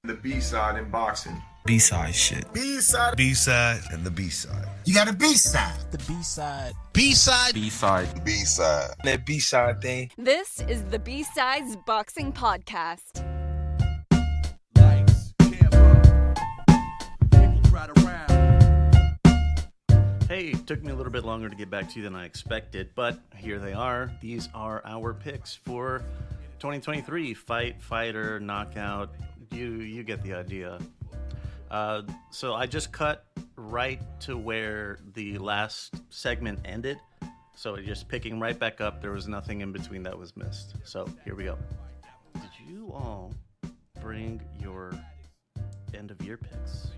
The B-side in boxing. B-side shit. B-side. B-side. And the B-side. You got a B-side. The B-side. B-side. B-side. B-side. That B-side thing. This is the B-Sides Boxing Podcast. Lights, camera, people crowd around. Hey, it took me a little bit longer to get back to you than I expected, but here they are. These are our picks for 2023. Fight, fighter, knockout. You get the idea. So I just cut right to where the last segment ended. So just picking right back up. There was nothing in between that was missed. So here we go. Did you all bring your end of year picks?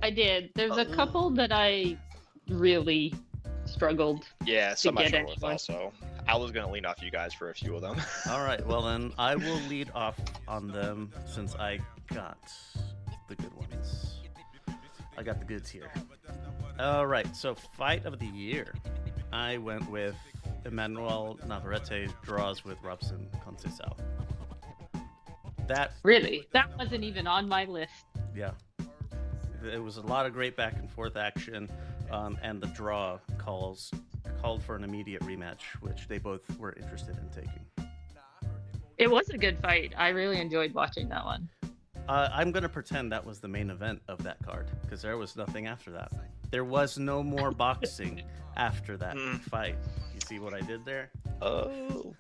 I did. There's a couple that I really struggled. Yeah, some to I get struggled with anyway. also. I was going to lean off you guys for a few of them. All right, well then I will lead off on them since I got the good ones. I got the goods here. All right, so fight of the year. I went with Emmanuel Navarrete draws with Robson Conceição. That, Really? That wasn't even on my list. yeah. It was a lot of great back and forth action, and the draw called for an immediate rematch, which they both were interested in taking. It was a good fight. I really enjoyed watching that one. I'm going to pretend that was the main event of that card, because there was nothing after that. There was no more boxing after that fight. You see what I did there? Oh,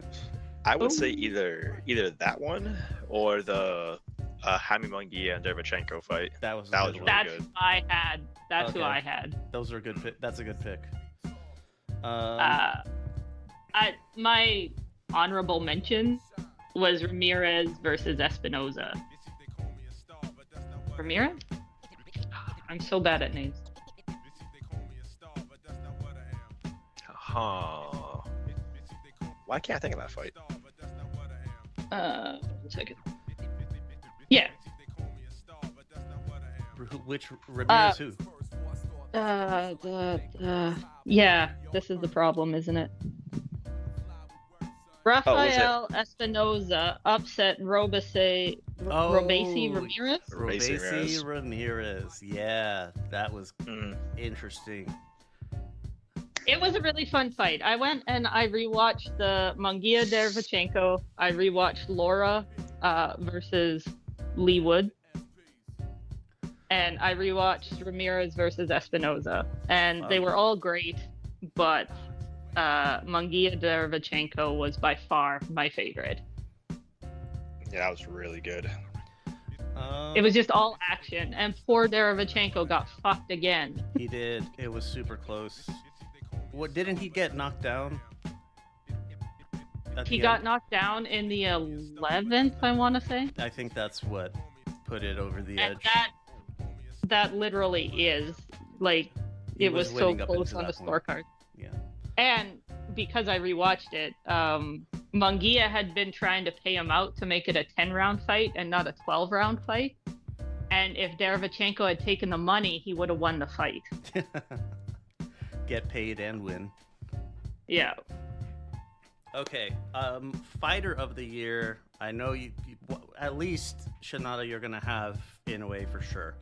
I would say either that one or the Jaime Munguia and Derevchenko fight. That was That a was good really one. That's good. who I had. That's who Okay. I had. Those are good pick. That's a good pick. My honorable mention was Ramirez versus Espinoza. Ramirez? I'm so bad at names. Huh. Why can't I think of that fight? 1 second. Yeah. Which Ramirez who? Yeah, this is the problem, isn't it? Rafael Espinoza upset Robesi Ramirez. Robesi Ramirez. Yeah, that was interesting. It was a really fun fight. I went and I rewatched the Munguia Derevchenko. I rewatched Laura versus Lee Wood. And I rewatched Ramirez versus Espinoza. And they were all great, but Munguia Derevchenko was by far my favorite. Yeah, that was really good. It was just all action, and poor Derevchenko got fucked again. He did. It was super close. What didn't he get knocked down? He got knocked down in the 11th, I want to say. I think that's what put it over the And edge. that literally is like He it was so winning up close into on the that point. scorecard. Yeah. And because I rewatched it, Munguia had been trying to pay him out to make it a 10-round fight and not a 12-round fight. And if Derevchenko had taken the money, he would have won the fight. Get paid and win. Yeah. Okay. Fighter of the year. I know you at least Shinada you're gonna have Inoue for sure.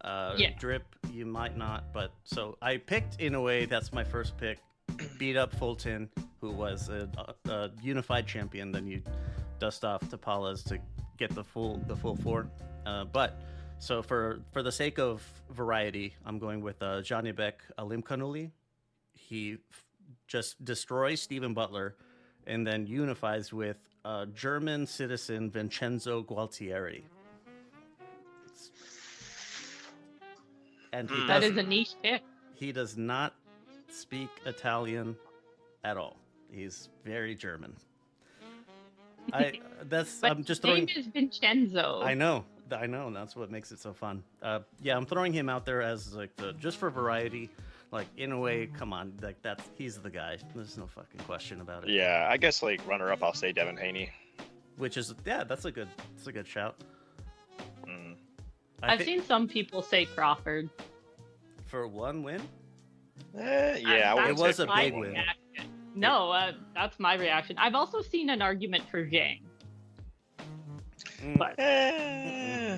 Yeah. Drip you might not, but so I picked Inoue. That's my first pick. Beat up Fulton, who was a unified champion. Then you dust off Tapalas to get the full four. But so for the sake of variety, I'm going with Janibek Alimkhanuly. He just destroys Stephen Butler, and then unifies with German citizen Vincenzo Gualtieri. And That is a niche pick. he does not speak Italian at all. He's very German. But I'm just his name throwing. is Vincenzo. I know. That's what makes it so fun. Yeah, I'm throwing him out there as like just for variety. Like in a way, come on, like he's the guy. There's no fucking question about it. Yeah, I guess like runner-up, I'll say Devin Haney. Which is that's a good shout. I've seen some people say Crawford. For one win. Yeah, I It would was say a my big win. reaction. No, that's my reaction. I've also seen an argument for Zhang. But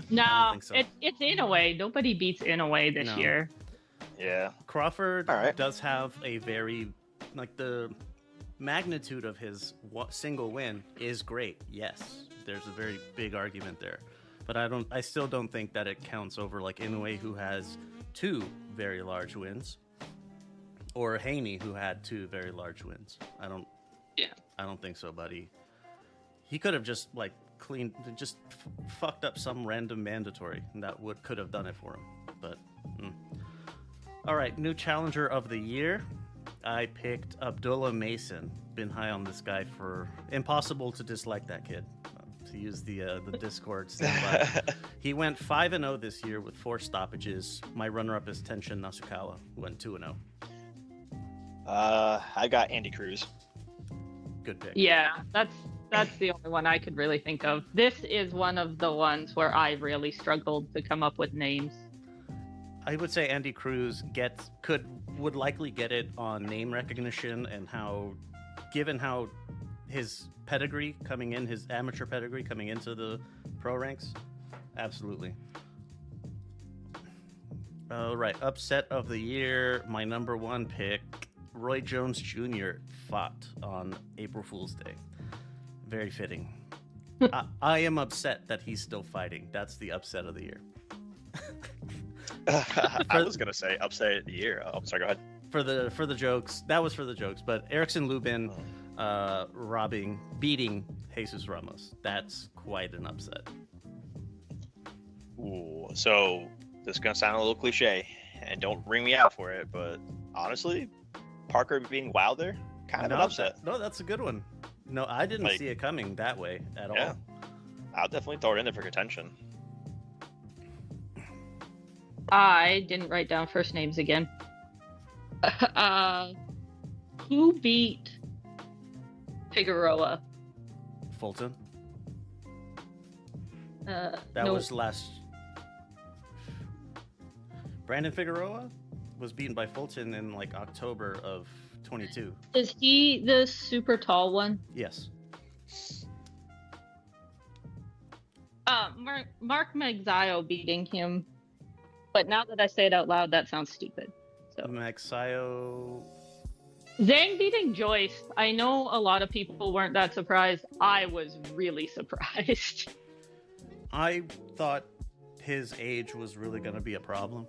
No, think so. it's Inoue. Nobody beats Inoue this No. year. Yeah. Crawford All right. does have a very, like, the magnitude of his single win is great. Yes, there's a very big argument there, but I still don't think that it counts over like Inoue, who has 2 very large wins, or Haney, who had 2 very large wins. I don't think so, buddy. He could have just like fucked up some random mandatory, and that could have done it for him. But all right, new challenger of the year. I picked Abdullah Mason. Been high on this guy for impossible to dislike that kid. To use the Discord standby. He went 5-0 this year with 4 stoppages. My runner-up is Tenshin Nasukawa, who went 2-0. I got Andy Cruz. Good pick. Yeah, that's the only one I could really think of. This is one of the ones where I really struggled to come up with names. I would say Andy Cruz would likely get it on name recognition and given how his pedigree coming in, his amateur pedigree coming into the pro ranks, absolutely. All right, upset of the year. My number 1 pick, Roy Jones Jr. fought on April Fool's Day. Very fitting. I am upset that he's still fighting. That's the upset of the year. I was gonna say upset of the year. I'm sorry. Go ahead. For the jokes, that was for the jokes. But Erickson Lubin beating Jesus Ramos. That's quite an upset. Ooh, so this is gonna sound a little cliche, and don't ring me out for it, but honestly, Parker being Wilder, kind of an upset. No, that's a good one. No, I didn't Like, see it coming that way at yeah. all. I'll definitely throw it in there for contention. I didn't write down first names again. Who beat Figueroa? Fulton. That That was last. Brandon Figueroa was beaten by Fulton in like October of 22. Is he the super tall one? Yes. Mark Magzio beating him. But now that I say it out loud, that sounds stupid. So Maxio. Zhang beating Joyce. I know a lot of people weren't that surprised. I was really surprised. I thought his age was really going to be a problem.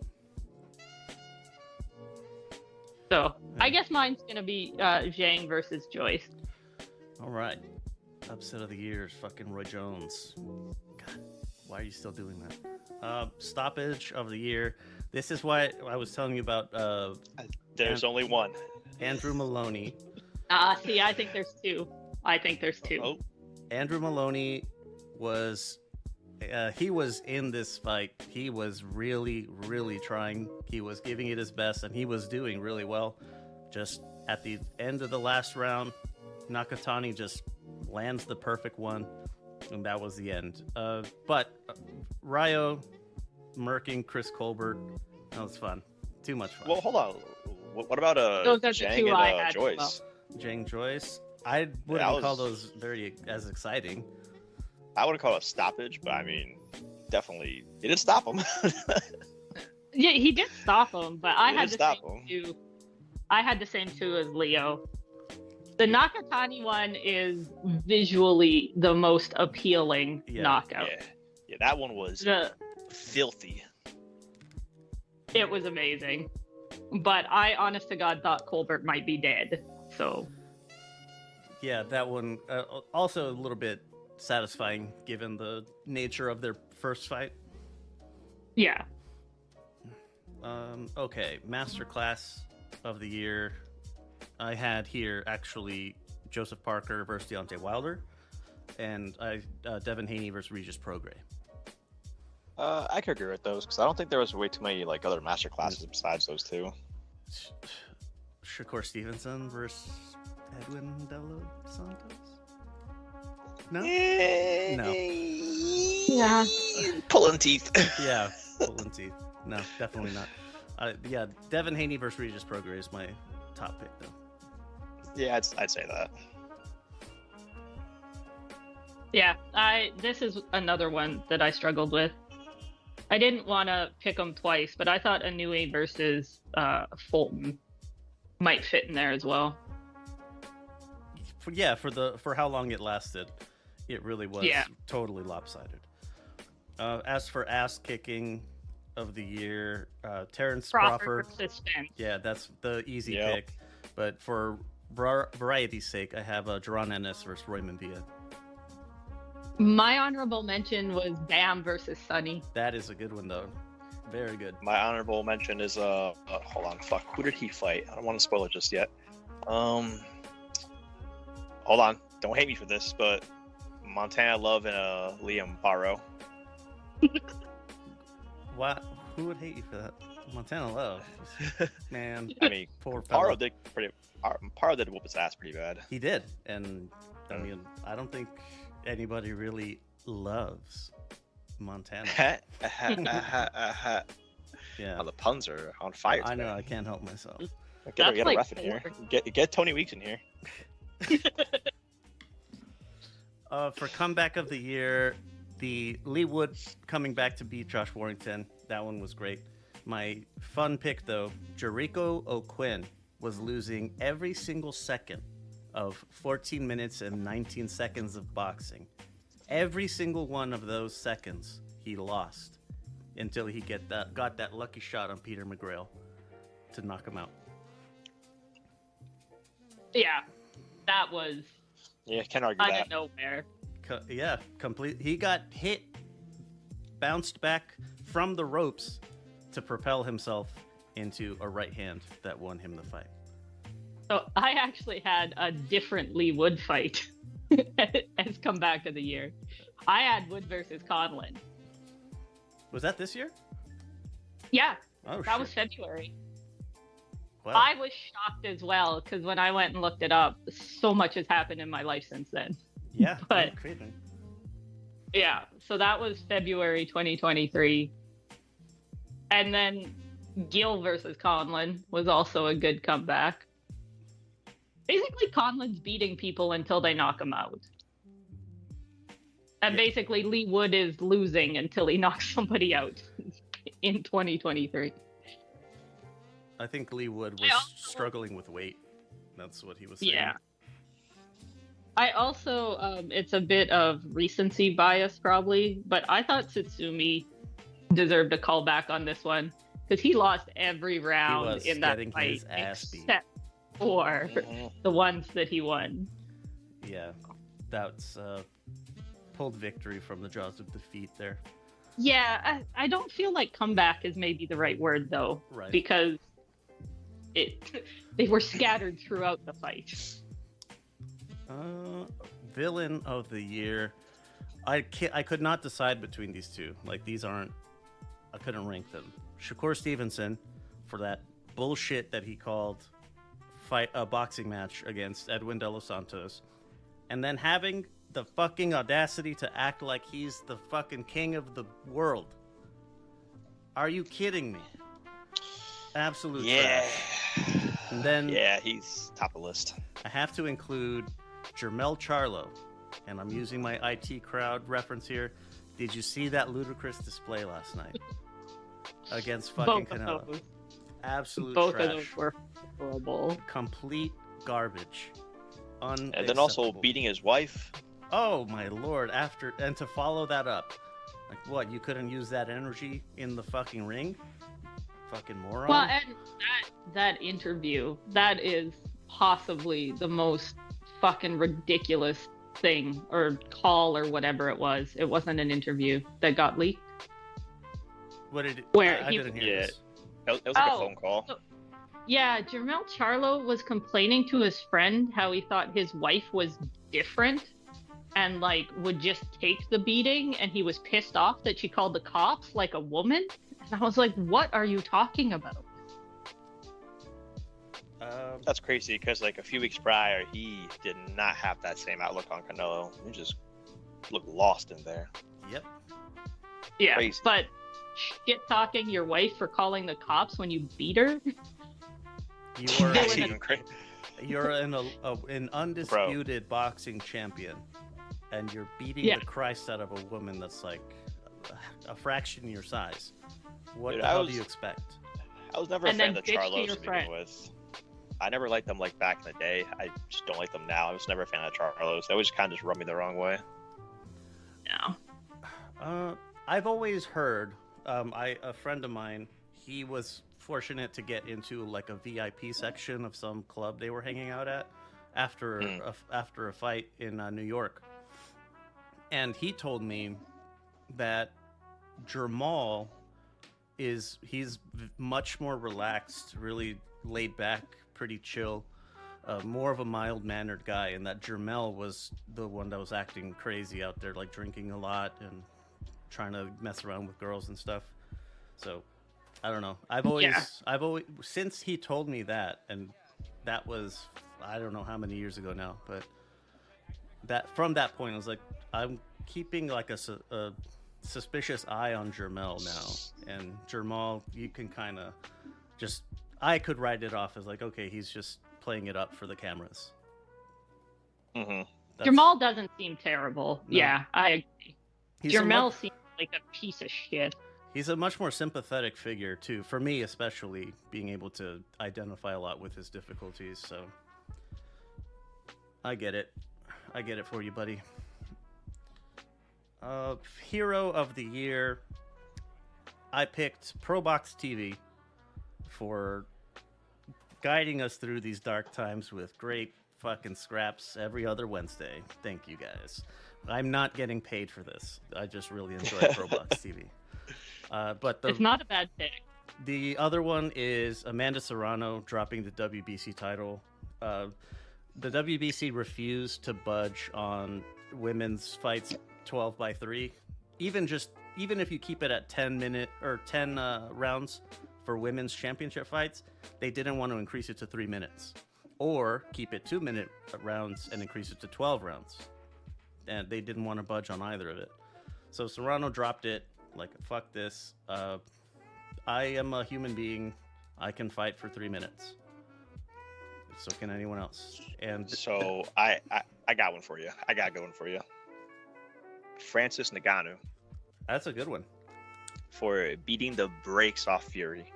So I guess mine's gonna be Zhang versus Joyce. All right. Upset of the year is fucking Roy Jones. God, why are you still doing that? Stoppage of the year. This is why I was telling you about There's only one. Andrew Maloney. See, I think there's 2. I think there's 2. Oh, Andrew Maloney was he was in this fight. He was really, really trying. He was giving it his best, and he was doing really well. Just at the end of the last round, Nakatani just lands the perfect one, and that was the end. But Ryo murking Chris Colbert, that was fun. Too much fun. well, hold on. What about Those are the Zhang 2 and I had as Joyce? well. Jang Joyce, I wouldn't That was- call those very as exciting. I wouldn't call it a stoppage, but I mean, definitely, it didn't stop him. Yeah, he did stop him, but I He had did the stop same him. 2. I had the same 2 as Leo. The Nakatani one is visually the most appealing Yeah. knockout. Yeah, that one was filthy. It was amazing. But I, honest to God, thought Colbert might be dead. So, Yeah, that one also a little bit satisfying given the nature of their first fight. yeah. Okay, masterclass of the year. I had here actually Joseph Parker versus Deontay Wilder, and Devin Haney versus Regis Prograis. I could agree with those because I don't think there was way too many like other master classes besides those 2. Shakur Stevenson versus Edwin De Los Santos. No. No. Yeah. Pulling teeth. Yeah, pulling teeth. No, definitely not. Yeah, Devin Haney versus Regis Prograis is my top pick, though. Yeah, I'd say that. Yeah, this is another one that I struggled with. I didn't want to pick them twice, but I thought Inouye versus Fulton might fit in there as well. Yeah, for how long it lasted, it really was totally lopsided. As for ass kicking of the year, Terrence Crawford. Versus Spence. Yeah, that's the easy pick. But for variety's sake, I have Jaron Ennis versus Roy Maivia. My honorable mention was Bam versus Sonny. That is a good one, though. Very good. My honorable mention is hold on, fuck. Who did he fight? I don't want to spoil it just yet. Hold on. Don't hate me for this, but Montana Love and Liam Paro. What? Who would hate you for that? Montana Love. Man. I mean, poor Paro fella. Paro did whoop his ass pretty bad. He did. And, I mean, I don't think anybody really loves Montana. Yeah. Oh, the puns are on fire today. I know, I can't help myself. Get That's a like ref in here. Get Tony Weeks in here. For comeback of the year, the Lee Wood coming back to beat Josh Warrington. That one was great. My fun pick, though, Jericho O'Quinn was losing every single second of 14 minutes and 19 seconds of boxing. Every single one of those seconds he lost until he got that lucky shot on Peter McGrail to knock him out. Yeah, that was Yeah, can't argue out that. of nowhere. Yeah, complete. He got hit, bounced back from the ropes to propel himself into a right hand that won him the fight. So I actually had a different Lee Wood fight as comeback of the year. I had Wood versus Conlon. Was that this year? Yeah, Oh, that shit. was February. Wow. I was shocked as well because when I went and looked it up, so much has happened in my life since then. Yeah, but- no kidding. Yeah, so that was February 2023. And then Gill versus Conlon was also a good comeback. Basically, Conlon's beating people until they knock him out. And Yeah. basically, Lee Wood is losing until he knocks somebody out in 2023. I think Lee Wood was struggling with weight. That's what he was saying. Yeah. I also, it's a bit of recency bias probably, but I thought Tsutsumi deserved a callback on this one because he lost every round was in that getting fight his ass beat. except for the ones that he won. Yeah, that's pulled victory from the jaws of defeat there. Yeah, I don't feel like comeback is maybe the right word though, Right. because they were scattered throughout the fight. Villain of the year. I could not decide between these two. Like, these aren't. I couldn't rank them. Shakur Stevenson for that bullshit that he called a boxing match against Edwin De Los Santos, and then having the fucking audacity to act like he's the fucking king of the world. Are you kidding me? Absolute trash. And then Yeah, he's top of the list. I have to include Jermell Charlo, and I'm using my IT crowd reference here. Did you see that ludicrous display last night against fucking Both Canelo? of those. Absolute Both trash. of those were horrible. Complete garbage. And then also Unacceptable. beating his wife. Oh my lord! And to follow that up, like what? You couldn't use that energy in the fucking ring? Fucking moron. Well, and that interview, that is possibly the most fucking ridiculous thing or call or whatever it was. It wasn't an interview that got leaked. What did it? Where I he- didn't hear Yeah. this. It was like Oh. a phone call. Yeah, Jermell Charlo was complaining to his friend how he thought his wife was different and like would just take the beating, and he was pissed off that she called the cops like a woman. And I was like, what are you talking about? That's crazy because like a few weeks prior, he did not have that same outlook on Canelo. He just looked lost in there. Yep. Yeah, Crazy. but shit talking your wife for calling the cops when you beat her? You They That's were in a- even crazy. You're an undisputed boxing champion, and you're beating Yeah. the Christ out of a woman that's like a fraction your size. What Dude, the hell do you expect? I was never And a fan then of the bitch to Charlos your to friend. begin with. I never liked them like back in the day. I just don't like them now. I was never a fan of Charlos. They always kind of just rub me the wrong way. No. I've always heard. A friend of mine, he was fortunate to get into like a VIP section of some club they were hanging out at after a fight in New York, and he told me that Jermal he's much more relaxed, really laid back, pretty chill, more of a mild-mannered guy, and that Jermel was the one that was acting crazy out there, like drinking a lot and trying to mess around with girls and stuff. So I don't know. I've always since he told me that, and that was I don't know how many years ago now, but that from that point I was like, I'm keeping like a suspicious eye on Jermel now, and Jermal, you can kind of just I could write it off as like, okay, he's just playing it up for the cameras. Mm-hmm. Jamal doesn't seem terrible. No. Yeah, I agree. He's Jermel seems like a piece of shit. He's a much more sympathetic figure too, for me especially, being able to identify a lot with his difficulties. So I get it for you, buddy. Hero of the year, I picked ProBox TV for guiding us through these dark times with great fucking scraps every other Wednesday. Thank you guys. I'm not getting paid for this. I just really enjoy ProBox TV. But It's not a bad pick. the other one is Amanda Serrano dropping the WBC title. The WBC refused to budge on women's fights 12-3. Even if you keep it at 10 rounds for women's championship fights, they didn't want to increase it to 3 minutes, or keep it 2-minute rounds and increase it to 12 rounds. And they didn't want to budge on either of it. So Serrano dropped it. Like, fuck this. I am a human being. I can fight for 3 minutes. So can anyone else. And So I got one for you. I got a good one for you. Francis Ngannou that's a good one. for beating the brakes off Fury.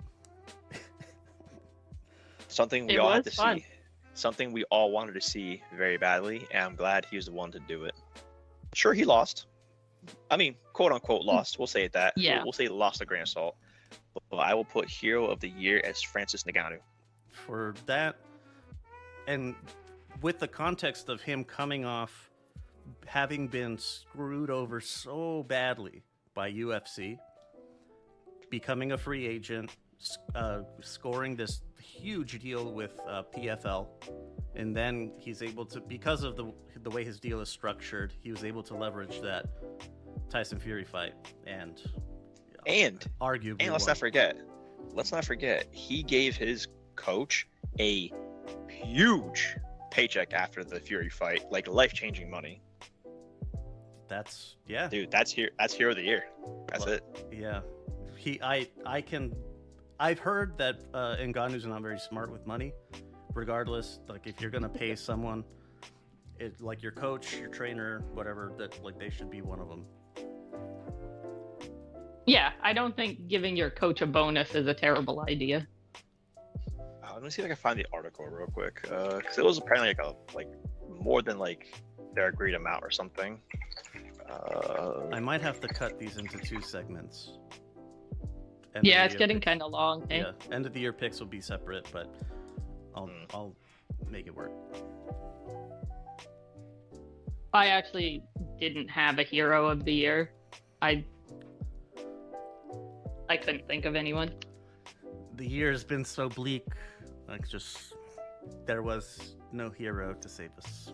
Something we It all had was to fun. see. Something we all wanted to see very badly, and I'm glad he was the one to do it. Sure, he lost. I mean, quote unquote lost. We'll say it that. Yeah. We'll say lost a grain of salt. But I will put Hero of the Year as Francis Ngannou. For that, and with the context of him coming off having been screwed over so badly by UFC, becoming a free agent, scoring this huge deal with PFL, and then he's able to, because of the way his deal is structured, he was able to leverage that Tyson Fury fight and arguably And let's not forget, he gave his coach a huge paycheck after the Fury fight, like life-changing money. that's yeah. Dude, that's Hero of the Year. That's Well, it. Yeah, I've heard that Ngannou's not very smart with money. Regardless, like if you're gonna pay someone, it like your coach, your trainer, whatever, that like they should be one of them. Yeah, I don't think giving your coach a bonus is a terrible idea. Let me see if I can find the article real quick, because it was apparently like more than like their agreed amount or something. I might have to cut these into 2 segments. Yeah, it's getting kind of long. Eh? Yeah, end of the year picks will be separate, but I'll make it work. I actually didn't have a hero of the year. I couldn't think of anyone. The year has been so bleak. Like there was no hero to save us.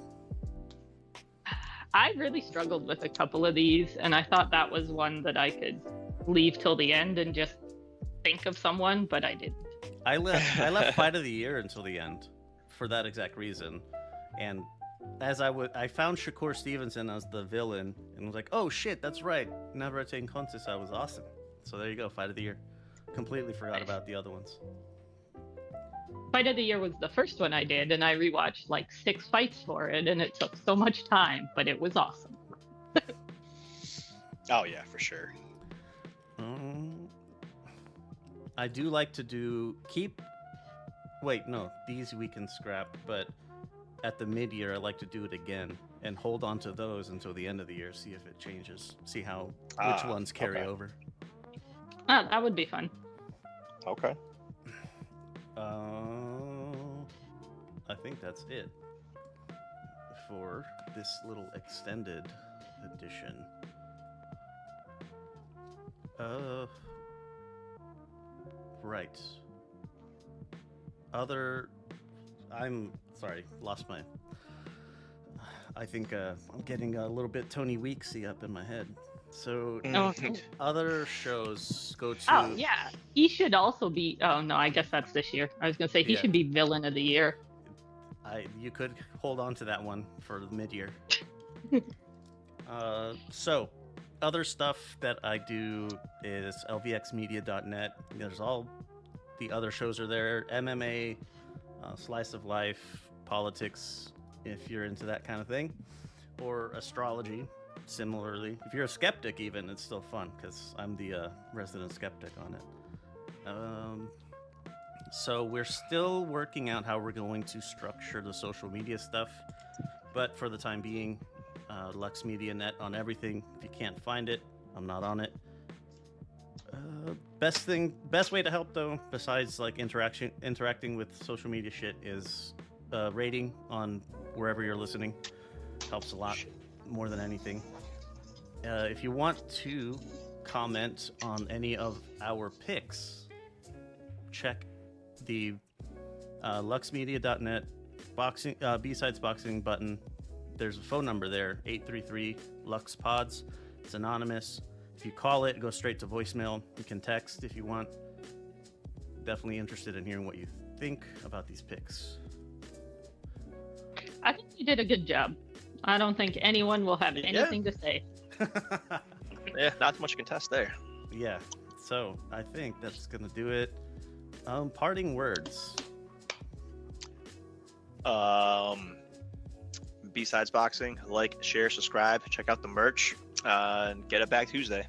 I really struggled with a couple of these, and I thought that was one that I could leave till the end and just think of someone, but I didn't. I left Fight of the Year until the end for that exact reason. And as I found Shakur Stevenson as the villain and was like, oh shit, that's right. Navarrete Contessa was awesome. So there you go, Fight of the Year. Completely forgot about the other ones. Fight of the Year was the first one I did, and I rewatched like 6 fights for it, and it took so much time, but it was awesome. Oh yeah, for sure. I do like to wait, no, these we can scrap, but at the mid-year I like to do it again and hold on to those until the end of the year, see if it changes, see which ones carry okay. over. That would be fun. Okay. I think that's it for this little extended edition. Right. I'm sorry, lost my. I think I'm getting a little bit Tony Weeksy up in my head. So other shows go to. Oh yeah, he should also be. Oh no, I guess that's this year. I was gonna say he should be villain of the year. You could hold on to that one for the mid-year. So other stuff that I do is lvxmedia.net. There's all the other shows are there. MMA, slice of life, politics, if you're into that kind of thing, or astrology. Similarly, if you're a skeptic, even it's still fun because I'm the resident skeptic on it. So we're still working out how we're going to structure the social media stuff, but for the time being, Lux Media Net on everything. If you can't find it, I'm not on it. Best way to help though, besides like interacting with social media shit, is rating on wherever you're listening. Helps a lot, more than anything. If you want to comment on any of our picks, check the luxmedia.net boxing B-Sides Boxing button. There's a phone number there, 833-LUX-PODS. It's anonymous. If you call it goes straight to voicemail. You can text if you want. Definitely interested in hearing what you think about these picks. I think you did a good job. I don't think anyone will have anything to say. Yeah, not much contest there. Yeah, so I think that's gonna do it. Parting words. B-Sides Boxing, like, share, subscribe, check out the merch, and get it back Tuesday.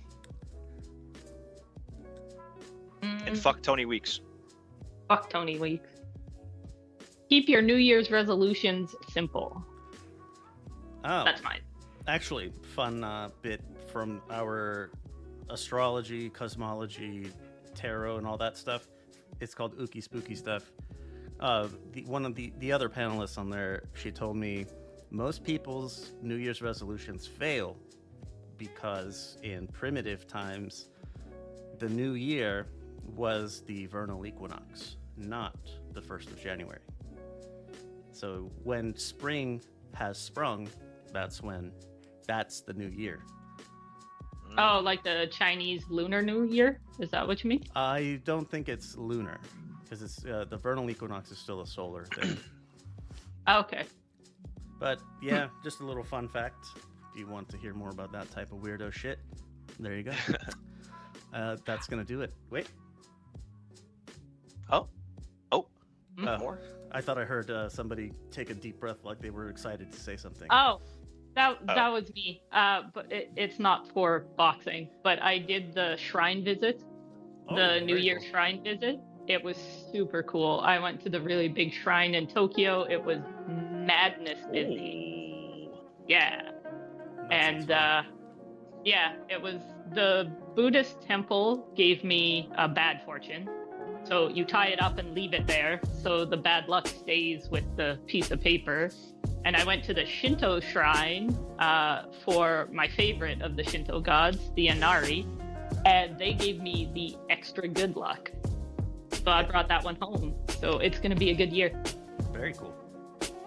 And fuck Tony Weeks. Fuck Tony Weeks. Keep your New Year's resolutions simple. Oh, That's mine. actually, fun bit from our astrology, cosmology, tarot, and all that stuff. It's called Ookie Spooky Stuff. One of the other panelists on there, she told me most people's New Year's resolutions fail because in primitive times, the new year was the vernal equinox, not the 1st of January. So when spring has sprung, that's the new year. Oh, like the Chinese Lunar New Year? Is that what you mean? I don't think it's lunar, because it's the vernal equinox is still a solar thing. Okay. But yeah, just a little fun fact. If you want to hear more about that type of weirdo shit, there you go. That's gonna do it. Wait. More? I thought I heard somebody take a deep breath like they were excited to say something. Oh, that was me. But it's not for boxing. But I did the shrine visit, the New Year shrine visit. It was super cool. I went to the really big shrine in Tokyo. It was madness busy. Yeah. And it was the Buddhist temple gave me a bad fortune. So you tie it up and leave it there so the bad luck stays with the piece of paper. And I went to the Shinto shrine for my favorite of the Shinto gods, the Inari, and they gave me the extra good luck. So I brought that one home. So it's going to be a good year. Very cool.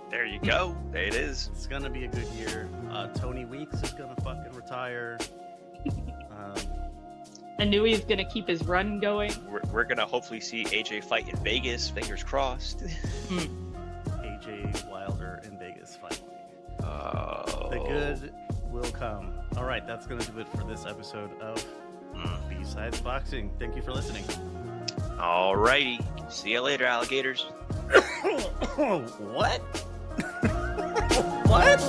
There you go. There it is. It's going to be a good year. Tony Weeks is going to fucking retire. I knew he was going to keep his run going. We're going to hopefully see AJ fight in Vegas. Fingers crossed. AJ Wilder in Vegas finally. The good will come. All right, that's going to do it for this episode of B-Sides Boxing. Thank you for listening. Alrighty. See you later, alligators. What? What?